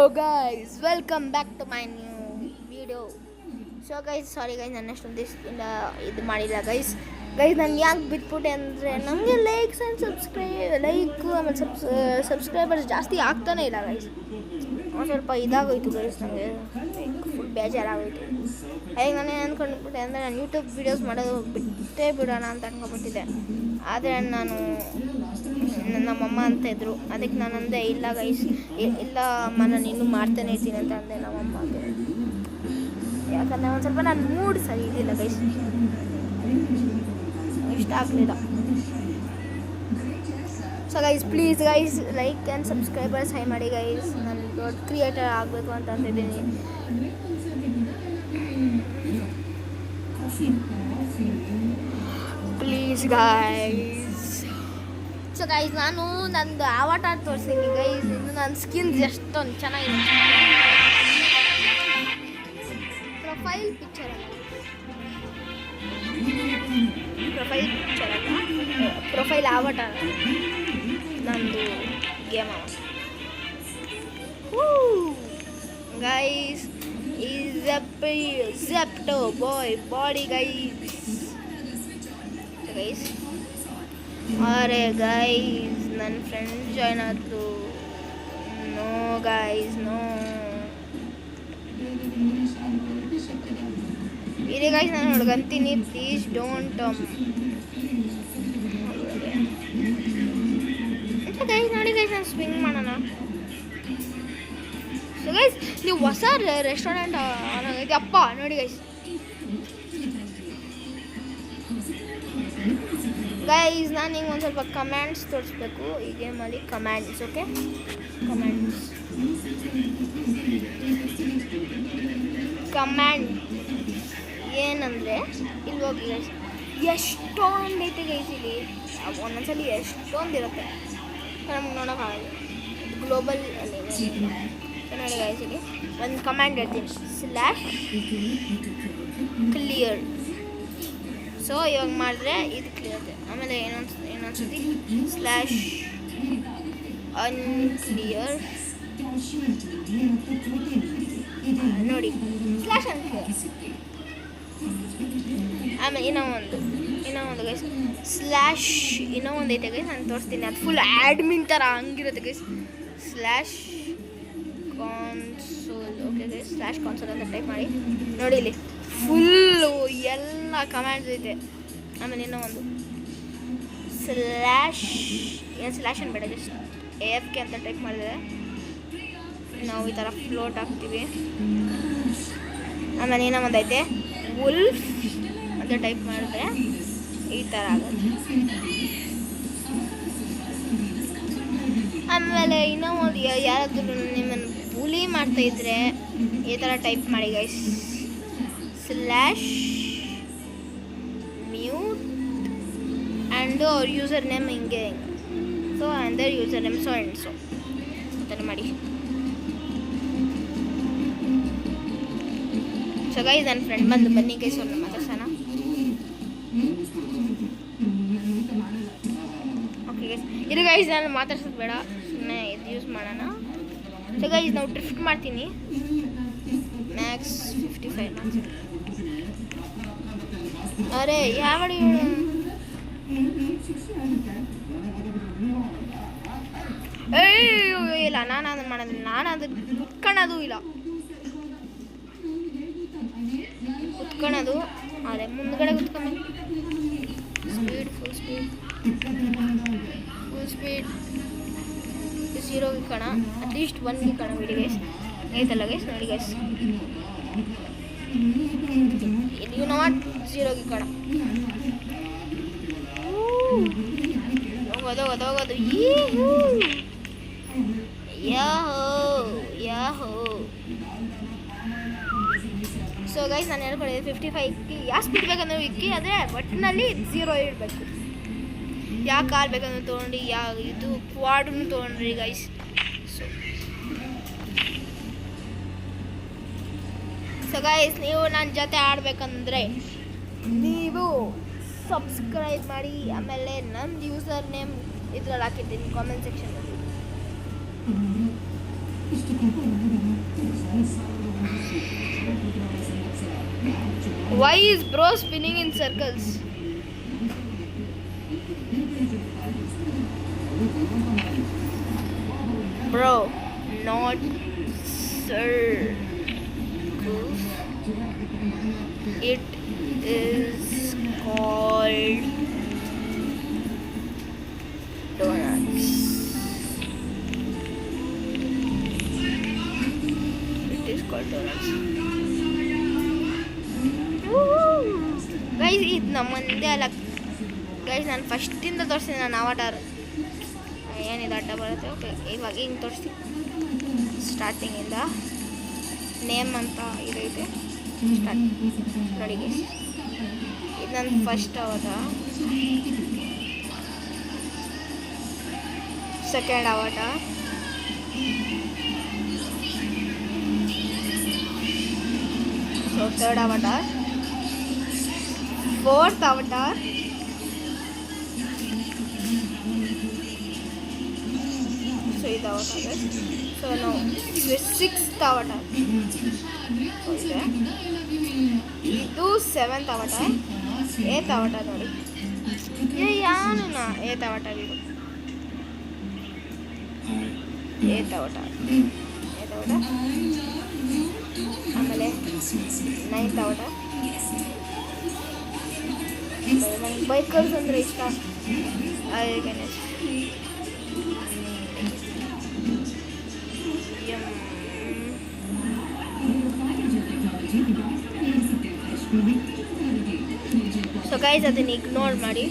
guys, welcome back to my new video. So guys, sorry guys, ನಾನು ಅಷ್ಟೊಂದು ಇದು ಮಾಡಿಲ್ಲ ಗೈಸ್ ನಾನು ಯಾಕೆ ಬಿಟ್ಬಿಟ್ಟೆ ಅಂದರೆ ನಮಗೆ ಲೈಕ್ಸ್ ಆ್ಯಂಡ್ ಆಮೇಲೆ ಸಬ್ಸ್ಕ್ರೈಬರ್ಸ್ ಜಾಸ್ತಿ ಆಗ್ತಾನೆ ಇಲ್ಲ ಗೈಸ್. ಒಂದು ಸ್ವಲ್ಪ ಇದಾಗೋಯ್ತು ಗೈಸ್, ನನಗೆ ಫುಲ್ ಬೇಜಾರಾಗೋಯ್ತು. ಹಾಗೆ ನಾನೇನು ಅಂದ್ಕೊಂಡ್ಬಿಟ್ಟೆ ಅಂದರೆ ನಾನು ಯೂಟ್ಯೂಬ್ ವೀಡಿಯೋಸ್ ಮಾಡೋದು ಬಿಟ್ಟೇ ಬಿಡೋಣ ಅಂತ ಅಂದ್ಕೊಂಡ್ಬಿಟ್ಟಿದ್ದೆ. ಆದರೆ ನಮ್ಮಮ್ಮ ಅಂತ ಇದ್ದರು, ಅದಕ್ಕೆ ನಾನು ಅಂದೆ ಇಲ್ಲ ಗೈಸ್, ಇಲ್ಲ ಅಮ್ಮ ನಾನು ಇನ್ನೂ ಮಾಡ್ತಾನೆ ಇರ್ತೀನಿ ಅಂತ ಅಂದೆ ನಮ್ಮಮ್ಮಗೆ. ಯಾಕಂದರೆ ಒಂದು ಸ್ವಲ್ಪ ನಾನು ಮೂಡ್ ಸರಿ ಇದ್ದಿಲ್ಲ ಗೈಸ್, ಇಷ್ಟ ಆಗಲಿಲ್ಲ. So guys please guys like and subscribers ಹೈ ಮಾಡಿ ಗೈಸ್. ನಾನು ದೊಡ್ಡ ಕ್ರಿಯೇಟರ್ ಆಗಬೇಕು ಅಂತ ಅಂತಿದ್ದೀನಿ. Please guys. ಸೊ ಗೈಸ್ ನಾನು ನಂದು ಆವಟಾರ್ ತೋರಿಸ್ತೀನಿ ಗೈಸ್. ಇನ್ನು ನನ್ನ ಸ್ಕಿನ್ಸ್ ಎಷ್ಟೊಂದು ಚೆನ್ನಾಗಿದೆ. ಪ್ರೊಫೈಲ್ ಪಿಕ್ಚರ್ ಅಲ್ಲ, ಪ್ರೊಫೈಲ್ ಆವಟಾರ್ ನಂದು game guys. Zepto boy body guys. ಅರೆ ಗೈಸ್ ನನ್ನ ಫ್ರೆಂಡ್ ಜಾಯ್ನ್ ಆದರು. No guys no. ಇರೇ ಗೈಸ್ ನಾನು ಹುಡ್ಕಂತೀನಿ, ಪ್ಲೀಸ್ ಡೋಂಟ್ ಗೈಸ್. ನೋಡಿ ಗೈಸ್ ನಾನು ಸ್ವಿಂಗ್ ಮಾಡೋಣ. ಸೊ ಗೈಸ್ ನೀವು ಹೊಸ ರೆಸ್ಟೋರೆಂಟ್ ಆಗೈತೆ ಅಪ್ಪ ನೋಡಿ ಗೈಸ್. ಗೈಸ್ ನಾನು ಹಿಂಗೆ ಒಂದು ಸ್ವಲ್ಪ ಕಮೆಂಟ್ಸ್ ತೋರಿಸ್ಬೇಕು ಈ ಗೇಮಲ್ಲಿ. ಕಮೆಂಟ್ಸ್ ಓಕೆ, ಕಮೆಂಟ್ ಏನಂದರೆ ಇಲ್ಲಿ ಹೋಗಿ ಗೈಸ್, ಎಷ್ಟೊಂದು ಐತೆ ಗೈಸ್ ಇಲ್ಲಿ. ಒಂದೊಂದ್ಸಲಿ ಎಷ್ಟೊಂದು ಇರುತ್ತೆ ನಮ್ಗೆ ನೋಡೋಕ್ಕಾಗಲ್ಲ. ಗ್ಲೋಬಲ್ ಅಲ್ಲಿ ನೋಡಿ ಗೈಸ್, ಇಲ್ಲಿ ಒಂದು ಕಮೆಂಟ್ ಹೇಳ್ತೀನಿ, /ಕ್ಲಿಯರ್. ಸೊ ಇವಾಗ ಮಾಡಿದ್ರೆ ಇದು ಕ್ಲಿಯರ್ ಆಗುತ್ತೆ. ಆಮೇಲೆ ಇನ್ನೊಂದ್ಸತಿ /unclear ನೋಡಿ, /unclear. ಆಮೇಲೆ ಇನ್ನೂ ಒಂದು ಗೈಸ್ ಇನ್ನೂ ಒಂದು ಐತೆ ಗೈಸ್, ನಾನು ತೋರಿಸ್ತೀನಿ. ಅದು ಫುಲ್ ಆ್ಯಡ್ಮಿನ್ ಥರ ಹಂಗಿರುತ್ತೆ guys. /console okay guys, /console ಅಂತ ಟೈಪ್ ಮಾಡಿ ನೋಡಿ. ಇಲ್ಲಿ ಫುಲ್ಲು ಎಲ್ಲ ಕಮೆಂಟ್ಸ್ ಐತೆ. ಆಮೇಲೆ ಇನ್ನೂ ಒಂದು ಏನು ಬೇಡ, ಜಸ್ಟ್ AFK ಅಂತ ಟೈಪ್ ಮಾಡಿದ್ರೆ ನಾವು ಈ ಥರ ಫ್ಲೋಟ್ ಆಗ್ತೀವಿ. ಆಮೇಲೆ ಏನೋ ಒಂದೈತೆ ವುಲ್ಫ್ ಅಂತ ಟೈಪ್ ಮಾಡಿದ್ರೆ ಈ ಥರ ಆಗುತ್ತೆ. ಆಮೇಲೆ ಇನ್ನೂ ಒಂದು ಯಾರಾದರೂ ನಿಮ್ಮನ್ನು ಬುಲಿ ಮಾಡ್ತಾಯಿದ್ರೆ ಈ ಥರ ಟೈಪ್ ಮಾಡಿ ಗೈಸ್, /mute ಆ್ಯಂಡ್ ಅವ್ರ ಯೂಸರ್ ನೇಮ್ ಹಿಂಗೆ. ಸೊ ಅಂದರೆ user name so and so ಅಂತಾನೆ ಮಾಡಿ. ಸೊ ಗೈಸ್ ನನ್ನ ಫ್ರೆಂಡ್ ಬನ್ನಿ ಗೈಸ್, ಒಂದು ಮಾತಾಡ್ಸೋಣ. ಓಕೆ ಗೈಸ್, ಇದು ಗೈಸ್ ನಾನು ಮಾತಾಡ್ಸೋದು ಬೇಡ, ಸುಮ್ಮನೆ ಇದು ಯೂಸ್ ಮಾಡೋಣ. ಸೊ ಗೈಸ್ ನಾವು ಡ್ರಿಫ್ಟ್ ಮಾಡ್ತೀನಿ, ಮ್ಯಾಕ್ಸ್ 55 ಮಾರ್ಕ್ಸ್. ಅರೆ ಯಾವ ಇಲ್ಲ, ನಾನು ಅದನ್ನು ಮಾಡೋದಿಲ್ಲ. ನಾನು ಅದು ಕುತ್ಕೊಳ್ಳೋದು ಇಲ್ಲ, ಕುತ್ಕೊಳ್ಳೋದು. ಅದೇ ಮುಂದ್ಗಡೆ ಕುತ್ಕೊಂಡು ಫುಲ್ ಸ್ಪೀಡ್ 0ಗೆ ಕಣ, ಅಟ್ಲೀಸ್ಟ್ 1ಗೆ ಕಣ ಬಿಡಿ ಗೈಸ್. ಐತಲ್ಲ ಗೈಸ್ ನೋಡಿ ಗೈಸ್, ಯು ನಾಟ್ 0ಗೆ ಕಣ. ಹೋಗೋದು ಯಾಹೋ. ಸೊ ಗೈಸ್ ನಾನು ಹೇಳ್ಕೊಂಡಿದ್ದೆ 55ಗೆ ಯಾವ ಸ್ಪೀಡ್ ಬೇಕಂದ್ರೆ ಇಕ್ಕಿ, ಆದರೆ ಒಟ್ಟಿನಲ್ಲಿ 0 ಇಡಬೇಕು. ಯಾವ ಕಾರ್ ಬೇಕಂದ್ರೆ ತೊಗೊಂಡು, ಇದು ಕ್ವಾಡನ್ನು ತೊಗೊಂಡ್ರಿ ಗೈಸ್. ಸೊ ಗೈಸ್ ನೀವು ನನ್ನ ಜೊತೆ ಆಡಬೇಕಂದ್ರೆ ನೀವು ಸಬ್ಸ್ಕ್ರೈಬ್ ಮಾಡಿ. ಆಮೇಲೆ ನನ್ನ ಯೂಸರ್ ನೇಮ್ ಇದ್ರಲ್ಲಿ ಹಾಕಿದ್ದೀನಿ ಕಾಮೆಂಟ್ ಸೆಕ್ಷನಲ್ಲಿ. Why is bro spinning in circles? Bro, not circles. It is called donuts. It is called donuts. Guys ಇದು ನಮ್ಮಂದೇ ಅಲ್ಲ ಗೈಸ್. ನಾನು ಫಸ್ಟಿಂದ ತೋರಿಸ್ತೀನಿ ನಾನು ಅವತಾರ ಏನಿದೆ ಅಡ್ಡ ಬರುತ್ತೆ. ಓಕೆ, ಇವಾಗ ಹಿಂಗೆ ತೋರಿಸ್ತೀನಿ ಸ್ಟಾರ್ಟಿಂಗಿಂದ. ನೇಮ್ ಅಂತ ಇದೈತೆ ಸ್ಟಾರ್ಟ್ ನೋಡಿ ಗೈಸ್. ಇದು ನನ್ನ ಫಸ್ಟ್ ಅವತಾರ. ಸೆಕೆಂಡ್ ಅವತಾರ, so third avatar, fourth avatar, so ಇದು avatar guys. So now sixth avatar, so ಇದು seventh avatar, eighth avatar ನೋಡಿ. ಯಾನ eighth avatar ಇದು eighth avatar, ಆಮೇಲೆ ninth avatar. ನನಗೆ ಬೈಕರ್ಸ್ ಅಂದರೆ ಇಷ್ಟ. ಗಣೇಶ್ ಸೊ ಗೈಸ್ ಅದನ್ನು ಇಗ್ನೋರ್ ಮಾಡಿ.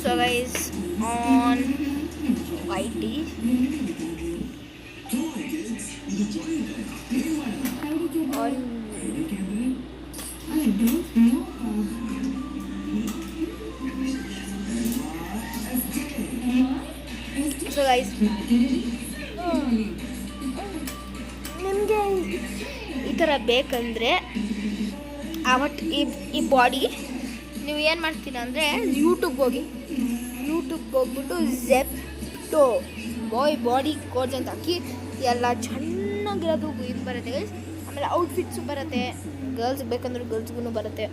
So guys, on YT on so guys, ನಿಮಗೆ ಈ ಥರ ಬೇಕಂದರೆ ಅವತ್ತು ಈ ಬಾಡಿ ನೀವು ಏನು ಮಾಡ್ತೀರಾ ಅಂದರೆ ಯೂಟ್ಯೂಬ್ಗೆ ಹೋಗ್ಬಿಟ್ಟು ಝೆಪ್ಟೋ ಬಾಡಿ ಕೋಡ್ಸ್ ಅಂತ ಹಾಕಿ ಎಲ್ಲ ಚೆನ್ನಾಗಿರೋದು ಇದು ಬರುತ್ತೆ ಗೈಸ್. ಆಮೇಲೆ ಔಟ್ಫಿಟ್ಸು ಬರುತ್ತೆ, ಗರ್ಲ್ಸ್ ಬೇಕಂದ್ರೆ ಗರ್ಲ್ಸ್ಗೂ ಬರುತ್ತೆ.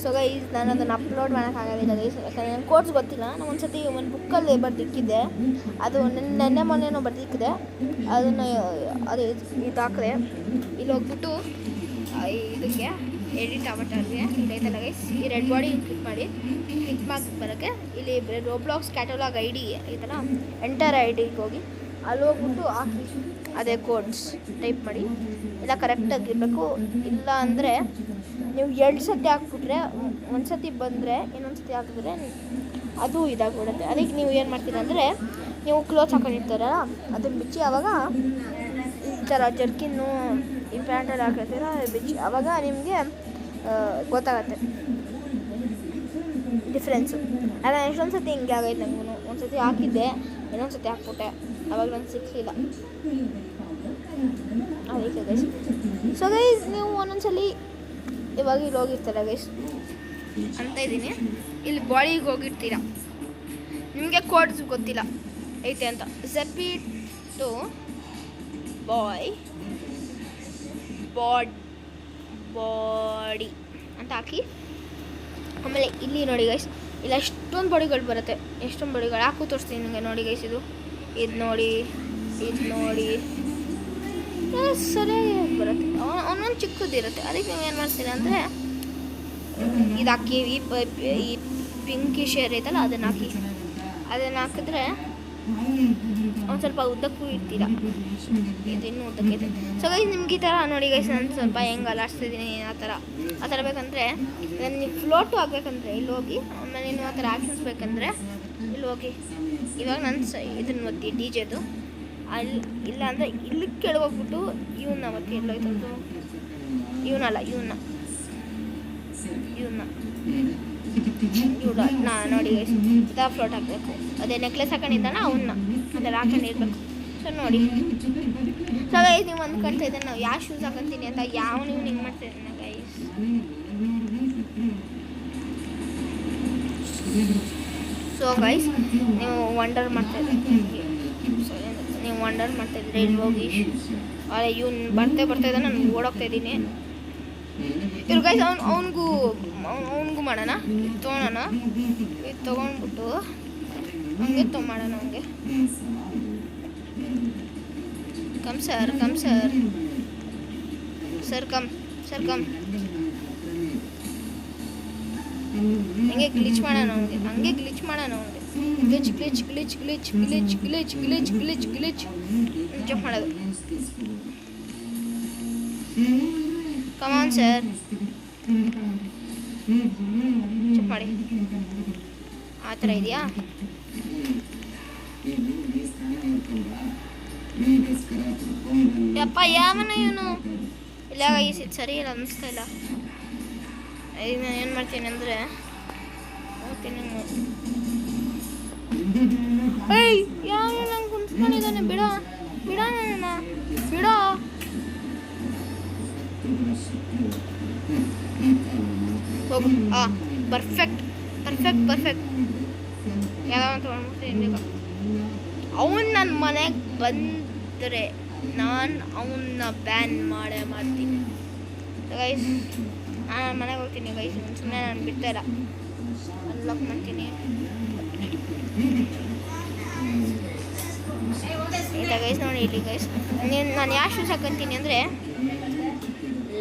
ಸೊ ಗೈಸ್ ನಾನು ಅದನ್ನು ಅಪ್ಲೋಡ್ ಮಾಡೋಕ್ಕಾಗೋದಿಲ್ಲ ಗೈಸ್, ಯಾಕಂದರೆ ನನಗೆ ಕೋಡ್ಸ್ ಗೊತ್ತಿಲ್ಲ. ನಾನು ಒಂದು ಸತಿ ಒಂದು ಬುಕ್ಕಲ್ಲಿ ಬರ್ದಿಕ್ಕಿದ್ದೆ, ಅದು ನೆನ್ನೆ ಮೊನ್ನೆನೋ ಬರ್ದಿಕ್ಕಿದೆ. ಅದನ್ನು ಅದು ಇದು ಹಾಕಿದೆ. ಇಲ್ಲಿ ಹೋಗ್ಬಿಟ್ಟು ಇದಕ್ಕೆ ಎಡಿಟ್ ಅವಟಾರ್ಗೆ ಇದೈತಲ್ಲ ಗೈಸ್, ಈ ರೆಡ್ ಬಾಡಿ ಕ್ಲಿಕ್ ಮಾಡಿ ಬರೋಕ್ಕೆ ಇಲ್ಲಿ ರೋಬ್ಲಾಕ್ಸ್ ಕ್ಯಾಟಲಾಗ್ ಐ ಡಿ ಐತಲ್ಲ, ಎಂಟರ್ ಐ ಡಿಗೆ ಹೋಗಿ ಅಲ್ಲಿ ಹೋಗ್ಬಿಟ್ಟು ಹಾಕಿ ಅದೇ ಕೋಡ್ಸ್ ಟೈಪ್ ಮಾಡಿ. ಎಲ್ಲ ಕರೆಕ್ಟಾಗಿ ಇರಬೇಕು. ಇಲ್ಲ ಅಂದರೆ ನೀವು 2 ಸತಿ ಹಾಕ್ಬಿಟ್ರೆ, ಒಂದು ಸತಿ ಬಂದರೆ ಇನ್ನೊಂದು ಸತಿ ಹಾಕಿದ್ರೆ ಅದು ಇದಾಗ್ಬಿಡುತ್ತೆ. ಅದಕ್ಕೆ ನೀವು ಏನು ಮಾಡ್ತೀರಾ ಅಂದರೆ, ನೀವು ಕ್ಲೋತ್ಸ್ ಹಾಕೊಂಡಿರ್ತಾರಲ್ಲ ಅದನ್ನು ಬಿಚ್ಚಿ ಆವಾಗ ಈ ಥರ ಜರ್ಕಿನ್ನು ಈ ಪ್ಯಾಂಟಲ್ಲಿ ಹಾಕಿರ್ತೀರ ಬಿಚ್ಚಿ, ಆವಾಗ ನಿಮಗೆ ಗೊತ್ತಾಗತ್ತೆ ಡಿಫ್ರೆನ್ಸು. ಅಲ್ಲ ಎಷ್ಟೊಂದು ಸತಿ ಹಿಂಗೆ ಆಗೈತೆ ನನಗೂ. ಒಂದು ಸತಿ ಹಾಕಿದ್ದೆ, ಇನ್ನೊಂದು ಸತಿ ಹಾಕ್ಬಿಟ್ಟೆ, ಆವಾಗ ನಂಗೆ ಸಿಕ್ಕಲಿಲ್ಲ. ಅದಕ್ಕೆ ಗೈಸ್. ಸೊ ಗೈಸ್ ನೀವು ಒಂದೊಂದ್ಸಲಿ ಇವಾಗ ಇಲ್ಲಿ ಹೋಗಿರ್ತಾರೆ ಗೈಸ್ ಅಂತ ಇದ್ದೀನಿ, ಇಲ್ಲಿ ಬಾಡಿಗೆ ಹೋಗಿರ್ತೀರ, ನಿಮಗೆ ಕೋಡ್ಸ್ ಗೊತ್ತಿಲ್ಲ ಐತೆ ಅಂತ. ಝೆಪಿಟೋ ಬಾಡಿ ಅಂತ ಹಾಕಿ ಆಮೇಲೆ ಇಲ್ಲಿ ನೋಡಿ ಗೈಸ್, ಇಲ್ಲಿ ಎಷ್ಟೊಂದು ಬಾಡಿಗಳು ಬರುತ್ತೆ. ಎಷ್ಟೊಂದು ಬಾಡಿಗಳು ಹಾಕು ತೋರಿಸ್ತೀನಿ ನಿಮಗೆ. ನೋಡಿ ಗೈಸ್, ಇದು ನೋಡಿ ಸರಿಯಾಗಿ ಬರುತ್ತೆ. ಒಂದೊಂದು ಚಿಕ್ಕದಿರುತ್ತೆ. ಅದಕ್ಕೆ ನೀವು ಏನು ಮಾಡ್ತೀರಾ ಅಂದರೆ ಇದು ಹಾಕಿ ಈ ಪಿಂಕಿ ಶೇರ್ ಐತಲ್ಲ ಅದನ್ನು ಹಾಕಿ. ಅದನ್ನು ಹಾಕಿದ್ರೆ ಒಂದು ಸ್ವಲ್ಪ ಉದ್ದಕ್ಕೂ ಇಡ್ತೀರಾ, ಇದು ಇನ್ನೂ ಉದ್ದಕ್ಕೆ ಇದೆ. ಸೊ ಗೈಸ್ ನಿಮ್ಗೆ ಈ ಥರ ನೋಡಿ ಗೈಸ್, ನಾನು ಸ್ವಲ್ಪ ಹೆಂಗೆ ಅಲಾಡ್ಸ್ತಿದ್ದೀನಿ ಆ ಥರ ಬೇಕಂದರೆ, ನೀವು ಫ್ಲೋಟು ಆಗಬೇಕಂದ್ರೆ ಇಲ್ಲಿ ಹೋಗಿ, ಆಮೇಲೆ ನೀವು ಆ ಥರ ಆ್ಯಕ್ಷನ್ಸ್ ಬೇಕಂದರೆ ಇಲ್ಲಿ ಹೋಗಿ. ಇವಾಗ ನಾನು ಇದನ್ನು ಒತ್ತಿ ಡಿ ಜೆದು ಅಲ್ಲಿ, ಇಲ್ಲ ಅಂದರೆ ಇಲ್ಲಿ ಕೆಳಗೋಗ್ಬಿಟ್ಟು ಇವನ್ನ ಒತ್ತಿ, ಎಲ್ಲೋಯ್ತಂದು ಇವನಲ್ಲ ಇವನ್ನ ನೋಡಿ ಗೈಸ್, ಇದ ಫ್ಲೋಟ್ ಹಾಕಬೇಕು. ಅದೇ ನೆಕ್ಲೆಸ್ ಹಾಕೊಂಡಿದ್ದಾನ ಅವನ್ನ ಅದೆಲ್ಲ ಹಾಕೊಂಡಿರ್ಬೇಕು. ಸೊ ನೋಡಿ, ಸೊ ಗೈಸ್ ನೀವು ಅಂದ್ಕೊಳ್ತಾ ಇದ್ದಾನೆ ನಾವು ಯಾವ ಶೂಸ್ ಹಾಕೊಂತೀನಿ ಅಂತ, ಯಾವ ನೀವು ಹಿಂಗೆ ಮಾಡ್ತಾ ಇದ್ದಾನೆ ಗೈಸ್. ಸೊ ಗೈಸ್ ನೀವು ವಂಡರ್ ಮಾಡ್ತಾಯಿದ್ದೀರಿ, ಇಲ್ಲಿ ಹೋಗಿ ಇವ್ನು ಬರ್ತಾ ಇದ್ದಾನೆ, ನಾನು ಓಡೋಗ್ತಾ ಇದ್ದೀನಿ. ಇವ್ರು ಗೈಸ್ ಅವನಿಗೂ ಮಾಡೋಣ, ತೊಗೊಳೋಣ, ಇದು ತೊಗೊಂಡ್ಬಿಟ್ಟು ಹಂಗೆ ಮಾಡೋಣ. ಹಂಗೆ ಕಮ್ ಸರ್ ಹಂಗೆ ಗ್ಲಿಚ್ ಮಾಡೋಣ ಅವ್ನಿಗೆ, ಗ್ಲಿಚ್ ಜಂಪ್ ಮಾಡೋದು. ಕಮಾನ್ ಸರ್, ಚೆಕ್ ಮಾಡಿ. ಆ ಥರ ಇದೆಯಾ? ಯಪ್ಪ ಯಾವನ ಇವನು ಇಲ್ಲ ಗೈಸ್, ಇದು ಸರಿ ಇಲ್ಲ ಅನ್ನಿಸ್ತಾ ಇಲ್ಲ. ಈಗ ನಾನು ಏನು ಮಾಡ್ತೀನಿ ಅಂದರೆ, ಓದ್ತೀನಿ ಯಾವ ನಂಗೆ ಕುಂತ್ಕೊಂಡಿದ್ದಾನೆ, ಬಿಡ ಹೋಗು. ಪರ್ಫೆಕ್ಟ್ ಯಾವ ತೊಗೊಂಡ್ಬಿಡ್ತೀನಿ. ಅವನು ನನ್ನ ಮನೆಗೆ ಬಂದರೆ ನಾನು ಅವನ್ನ ಬ್ಯಾನ್ ಮಾಡ್ತೀನಿ ಗೈಸ್. ನಾನು ಮನೆಗೆ ಹೋಗ್ತೀನಿ ಗೈಸ್, ಸುಮ್ಮನೆ ನಾನು ಬಿಡ್ತಾ ಇಲ್ಲ, ಅನ್ಲಾಕ್ ಮಾಡ್ತೀನಿ. ಇಲ್ಲ ಗೈಸ್ ನೋಡಿ ಇಲ್ಲಿ ಗೈಸ್, ನಾನು ಯಾವ ಶೂಸ್ ಹಾಕೊಂತೀನಿ ಅಂದರೆ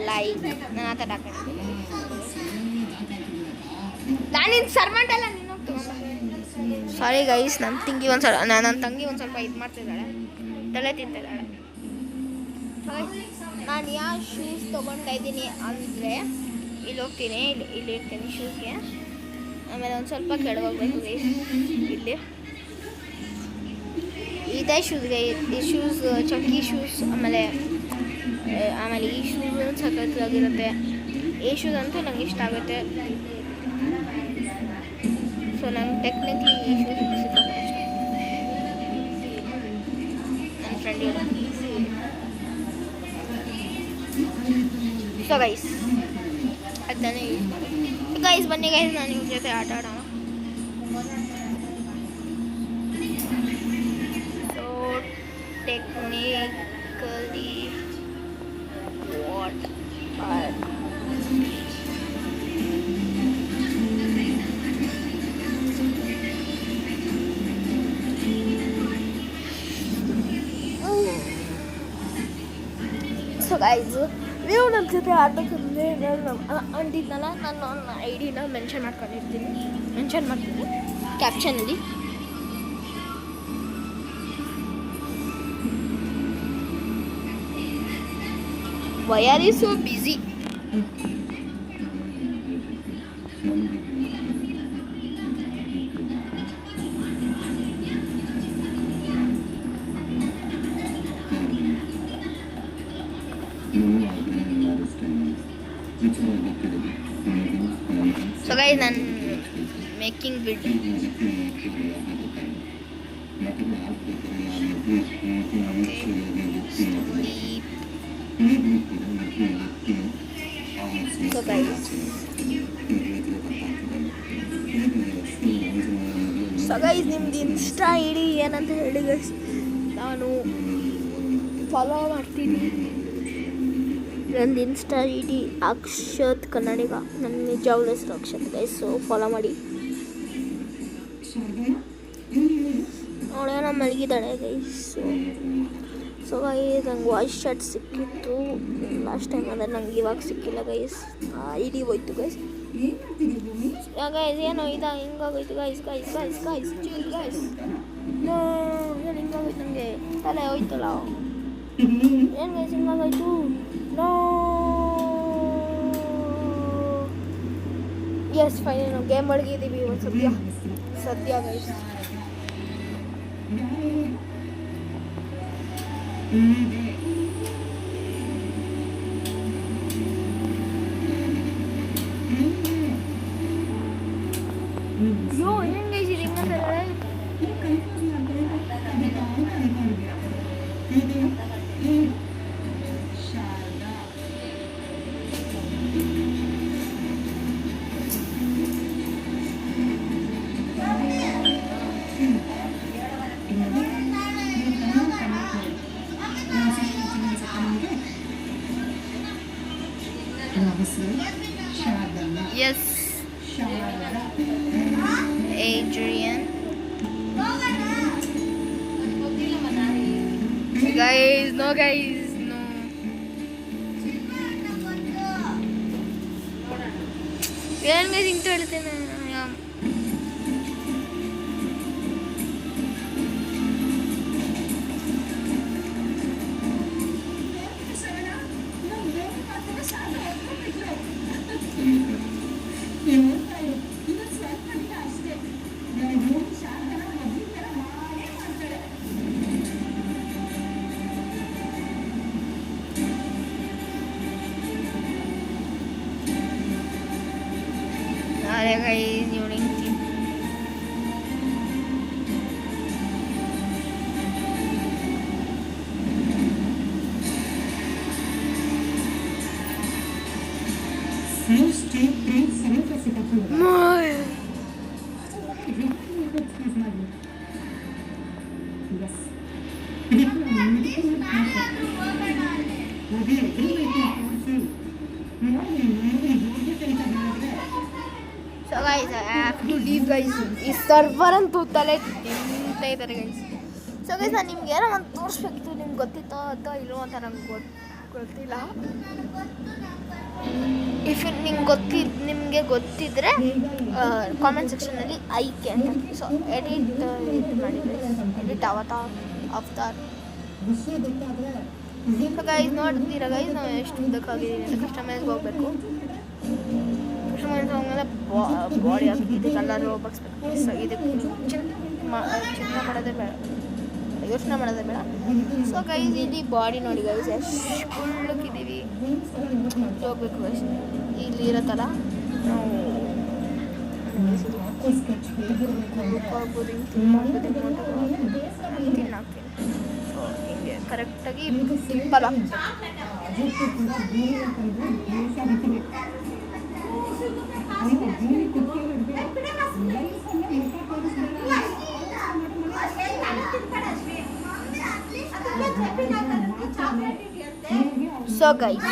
ಲೈಕ್ ನಾನು ಆ ಥರ ಹಾಕೊಂಡಿದ್ದೀನಿ. ನಾನಿನ್ನು ಸರ್ವೆಂಟ್ ಅಲ್ಲ, ನೀನು ಸಾರಿ ಗೈಸ್, ನನ್ನ ತಂಗಿ ಒಂದು ಸ್ವಲ್ಪ ಇದು ಮಾಡ್ತಿದ್ದಾಳೆ, ತಲೆ ತಿಂತಿದ್ದಾಳೆ. ನಾನು ಯಾವ ಶೂಸ್ ತೊಗೊಳ್ತಾ ಇದ್ದೀನಿ ಅಂದರೆ ಇಲ್ಲಿ ಹೋಗ್ತೀನಿ, ಇಲ್ಲಿ ಇರ್ತೀನಿ ಶೂಸ್ಗೆ. ಆಮೇಲೆ ಒಂದು ಸ್ವಲ್ಪ ಕೆಳಗೋಗ್ಬೇಕು ಗೈಸ್, ಇಲ್ಲಿ ಇದೇ ಶೂಸ್ಗೆ, ಈ ಶೂಸ್ ಚಂಕಿ ಶೂಸ್. ಆಮೇಲೆ ಈ ಶೂಸು ಸಖತ್ತಾಗಿರುತ್ತೆ. ಈ ಶೂಸ್ ಅಂತೂ ನಂಗೆ ಇಷ್ಟ ಆಗುತ್ತೆ. ಸೊ ನಂಗೆ ಟೆಕ್ನಿಕ್ಲಿ ಈ ಶೂಸ್ ಸಿಕ್ಕಾಗುತ್ತೆ ಇಷ್ಟ. ನನ್ನ ಫ್ರೆಂಡ್ ಇವರು. ಸೊ ಗೈಸ್ ಅದನ್ನೇ ಯೂಸ್ ಮಾಡಿ. ಗೈಸ್ ಬನ್ನಿ ಗೈಸ್, ನಾನು ಇವ್ರ ಜೊತೆ ಆಟ ಆಡೋಣ. So technically what so guys, ನೀವು ನನ್ನ ಜೊತೆ ಆಡಬೇಕಂದ್ರೆ ನಾನು ಅಂದಿದ್ನಲ್ಲ, ನಾನು ನನ್ನ ಐಡಿನ ಮೆನ್ಷನ್ ಮಾಡ್ತೀನಿ ಕ್ಯಾಪ್ಷನಲ್ಲಿ. Why are you so busy? So guys ನಾನು ಮೇಕಿಂಗ್ ವಿಡಿಯೋ ಸೊ ಗೈಸ್ ನಿಮ್ದು ಇನ್ಸ್ಟಾ ಐಡಿ ಏನಂತ ಹೇಳಿ ಗೈಸ್, ನಾನು ಫಾಲೋ ಮಾಡ್ತೀನಿ. ನಂದು ಇನ್ಸ್ಟಾ ಐಡಿ ಅಕ್ಷತ್ ಕನ್ನಡಿಗ, ನನ್ನ ನಿಜವಾಗ್ಲೂ ಹೆಸರು ಅಕ್ಷತ್ ಗೈಸ್. ಸೊ ಫಾಲೋ ಮಾಡಿ. ಅವಳೇನೋ ಮಲಗಿದ್ದಾಳೆ ಗೈಸ್. ಸೊ ಗೈಸ್ ನಂಗೆ ವಾಯ್ಸ್ ಚಾಟ್ ಸಿಕ್ಕಿತ್ತು ಲಾಸ್ಟ್ ಟೈಮ್, ಅಂದರೆ ನಂಗೆ ಇವಾಗ ಸಿಕ್ಕಿಲ್ಲ ಗೈಸ್. ಐಡಿ ಹೋಯ್ತು ಗೈಸ್. ಗೈಸ್ ಏನೋ ಹಿಂಗಾಗೋಯ್ತು ಗೈಸ್. ನೋ ಏನು ಹಿಂಗಾಗೋಯ್ತು ನನಗೆ ತಲೆ ಹೋಯ್ತಲ್ಲ ಏನು ಗೈಸ್ ಹಿಂಗಾಗೋಯ್ತು ನೋ ಎಸ್ ಫೈನ್ ನಾವು ಗೇಮ್ ಅಡಗಿದ್ದೀವಿ ಒಂದು ಸದ್ಯ ಗೈಸ್ ಯೋ ಏನು ಗೈಸ್ ಇದು ಹಿಂಗಂದ್ರೆ Yes, Adrian. Guys, no. ಏನು ಗೈಸ್ ಹಿಂಗೆ ಹೇಳ್ತೇನೆ अरे गाइस यूनिक थी So guys, I have to leave guys. ಈ ಸರ್ವರ್ ಅಂತೂ ತಲೆ ತಿಂತಾ ಇದ್ದಾರೆ ಗೈಸ್. ಸೊ ಗೈಸ್ ನಾನು ನಿಮ್ಗೆ ಏನೋ ಒಂದು ತೋರಿಸ್ಬೇಕಿತ್ತು, ನಿಮ್ಗೆ ಗೊತ್ತಿತ್ತೋ ಅಥವಾ ಇಲ್ಲೋ ಅಂತ ನಂಗೆ ಗೊತ್ತಿಲ್ಲ. ಇಫ್ ನಿಮಗೆ ಗೊತ್ತಿದ್ರೆ ಕಾಮೆಂಟ್ ಸೆಕ್ಷನಲ್ಲಿ ಐಕೆ ಅಂತ. ಸೊ ಎಡಿಟ್ ಇದು ಮಾಡಿದ್ರೆ ಎಡಿಟ್ ಅವತಾರ್. ಸೊ ಗೈಸ್ ನೋಡ್ತೀರಾ ಗೈಸ್ ನಾವು ಎಷ್ಟು ಉದ್ದಕ್ಕಾಗಿದ್ದೀವಿ ಅಂತ. ಕಸ್ಟಮೈಸ್ಗೆ ಹೋಗಬೇಕು. ಕಸ್ಟಮೈಸ್ ಹೋದ್ಮೇಲೆ ಬಾಡಿ ಹಾಕಿದ್ದು ಕಲರು ಬಗ್ಸ್ಬೇಕು. ಇದಕ್ಕೆ ಚಿಂತೆ ಮಾಡೋದೇ ಬೇಡ, ಯೋಚನೆ ಮಾಡೋದೇ ಬೇಡ. ಸೊ ಗೈಸ್ ಇಲ್ಲಿ ಬಾಡಿ ನೋಡಿ ಗೈಸ್ ಎಷ್ಟು ಕುಳ್ಳಕ್ಕಿದ್ದೀವಿ. ಹೋಗ್ಬೇಕು ಗೈಸ್. ಇಲ್ಲಿ ಇರುತ್ತಲ್ಲ ನಾವು ತಿನ್ನಾಕ್ತೀನಿ. ಸೊ ಹಿಂಗೆ ಕರೆಕ್ಟಾಗಿ ಸಿಂಪಲ್ ಆಗ್ತದೆ. ಸೊ ಗೈಸ್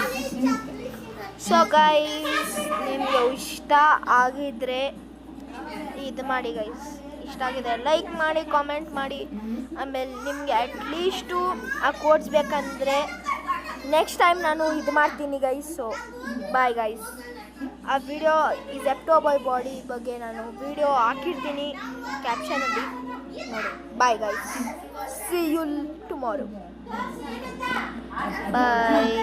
ನಿಮಗೆ ಇಷ್ಟ ಆಗಿದ್ರೆ ಇದು ಮಾಡಿ ಗೈಸ್. ಇಷ್ಟ ಆಗಿದೆ ಲೈಕ್ ಮಾಡಿ, ಕಾಮೆಂಟ್ ಮಾಡಿ. ಆಮೇಲೆ ನಿಮಗೆ ಅಟ್ಲೀಸ್ಟು ಆ ಕೋಡ್ಸ್ ಬೇಕಂದರೆ ನೆಕ್ಸ್ಟ್ ಟೈಮ್ ನಾನು ಇದು ಮಾಡ್ತೀನಿ ಗೈಸ್. So bye guys. ಆ ವಿಡಿಯೋ ಈ ಜೆಪ್ಟೋ ಬಾಡಿ ಬಗ್ಗೆ ನಾನು ವಿಡಿಯೋ ಹಾಕಿರ್ತೀನಿ ಕ್ಯಾಪ್ಷನಲ್ಲಿ ನೋಡಿ. Bye guys, see you tomorrow. Bye.